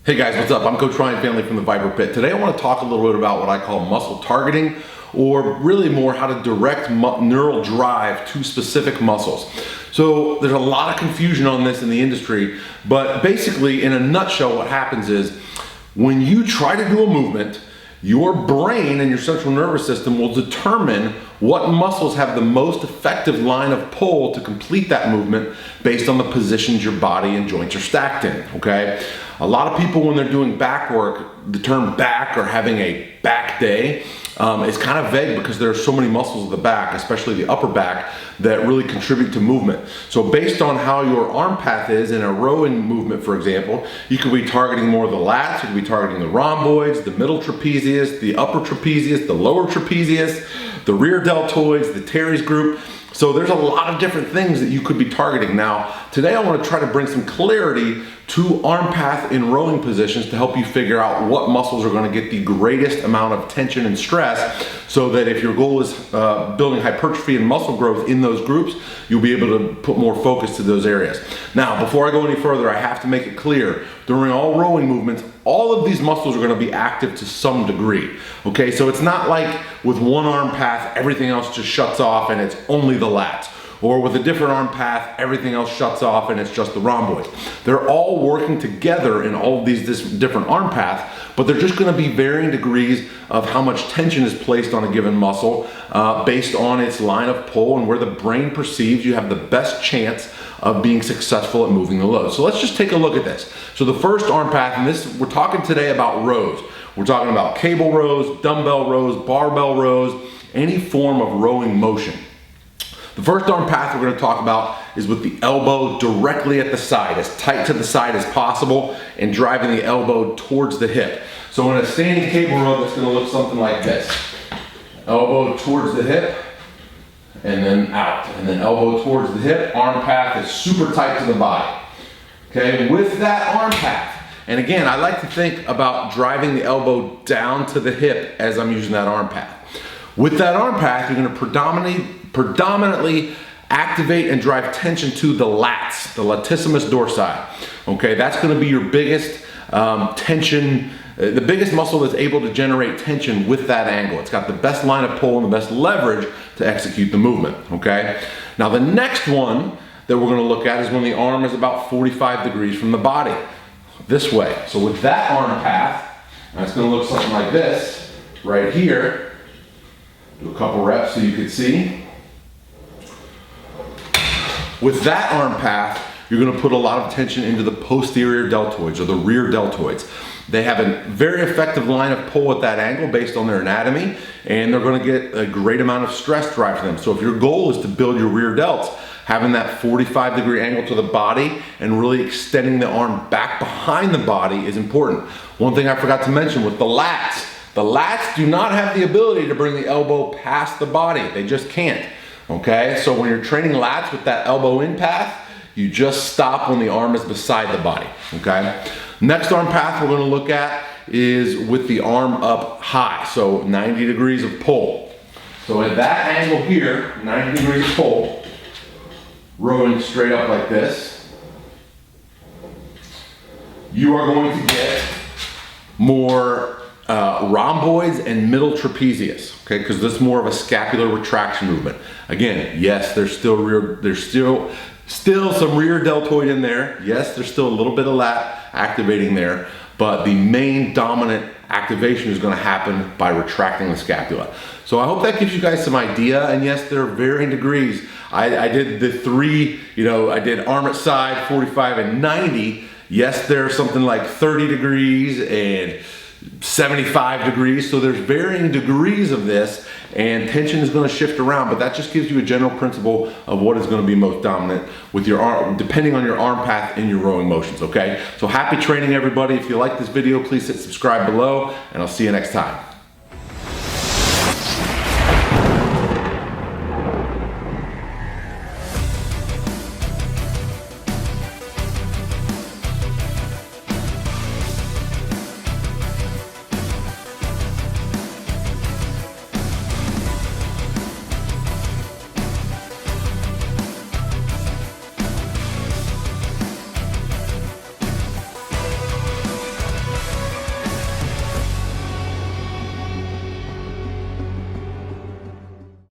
Hey guys, what's up? I'm Coach Ryan Family from the VIPAR Pit. Today I want to talk a little bit about what I call muscle targeting, or really more how to direct neural drive to specific muscles. So there's a lot of confusion on this in the industry, but basically in a nutshell what happens is when you try to do a movement, your brain and your central nervous system will determine what muscles have the most effective line of pull to complete that movement based on the positions your body and joints are stacked in, okay? A lot of people, when they're doing back work, the term back or having a back day is kind of vague because there are so many muscles of the back, especially the upper back, that really contribute to movement. So based on how your arm path is in a rowing movement, for example, you could be targeting more of the lats, you could be targeting the rhomboids, the middle trapezius, the upper trapezius, the lower trapezius, the rear deltoids, the teres group. So there's a lot of different things that you could be targeting. Now, today I want to try to bring some clarity to arm path in rowing positions to help you figure out what muscles are going to get the greatest amount of tension and stress, so that if your goal is building hypertrophy and muscle growth in those groups, you'll be able to put more focus to those areas. Now, before I go any further, I have to make it clear, during all rowing movements, all of these muscles are going to be active to some degree. Okay, so it's not like with one arm path, everything else just shuts off and it's only the lats. Or with a different arm path, everything else shuts off and it's just the rhomboids. They're all working together in all of these different arm paths, but they're just going to be varying degrees of how much tension is placed on a given muscle based on its line of pull and where the brain perceives you have the best chance of being successful at moving the load. So let's just take a look at this. So the first arm path, and we're talking today about rows. We're talking about cable rows, dumbbell rows, barbell rows, any form of rowing motion. The first arm path we're going to talk about is with the elbow directly at the side, as tight to the side as possible, and driving the elbow towards the hip. So in a standing cable row, that's going to look something like this. Elbow towards the hip, and then out. And then elbow towards the hip, arm path is super tight to the body. Okay, with that arm path, and again, I like to think about driving the elbow down to the hip as I'm using that arm path. With that arm path, you're going to predominantly activate and drive tension to the lats, the latissimus dorsi. Okay, that's going to be your biggest tension, the biggest muscle that's able to generate tension with that angle. It's got the best line of pull and the best leverage to execute the movement. Okay, now the next one that we're going to look at is when the arm is about 45 degrees from the body, this way. So with that arm path, it's going to look something like this right here. Do a couple reps so you can see. With that arm path, you're going to put a lot of tension into the posterior deltoids or the rear deltoids. They have a very effective line of pull at that angle based on their anatomy, and they're going to get a great amount of stress drive to them. So if your goal is to build your rear delts, having that 45-degree angle to the body and really extending the arm back behind the body is important. One thing I forgot to mention with the lats do not have the ability to bring the elbow past the body. They just can't. Okay, so when you're training lats with that elbow in path, you just stop when the arm is beside the body. Okay, next arm path we're going to look at is with the arm up high, so 90 degrees of pull. So at that angle here, 90 degrees of pull, rowing straight up like this, you are going to get more rhomboids and middle trapezius, okay, because this is more of a scapular retraction movement. Again, yes, there's still some rear deltoid in there. Yes, there's still a little bit of lat activating there, but the main dominant activation is going to happen by retracting the scapula. So I hope that gives you guys some idea, and yes, there are varying degrees. I did the three, I did arm at side, 45 and 90. Yes, there's something like 30 degrees and 75 degrees, so there's varying degrees of this, and tension is going to shift around, but that just gives you a general principle of what is going to be most dominant with your arm, depending on your arm path in your rowing motions. Okay, so happy training, everybody. If you like this video, please hit subscribe below, and I'll see you next time.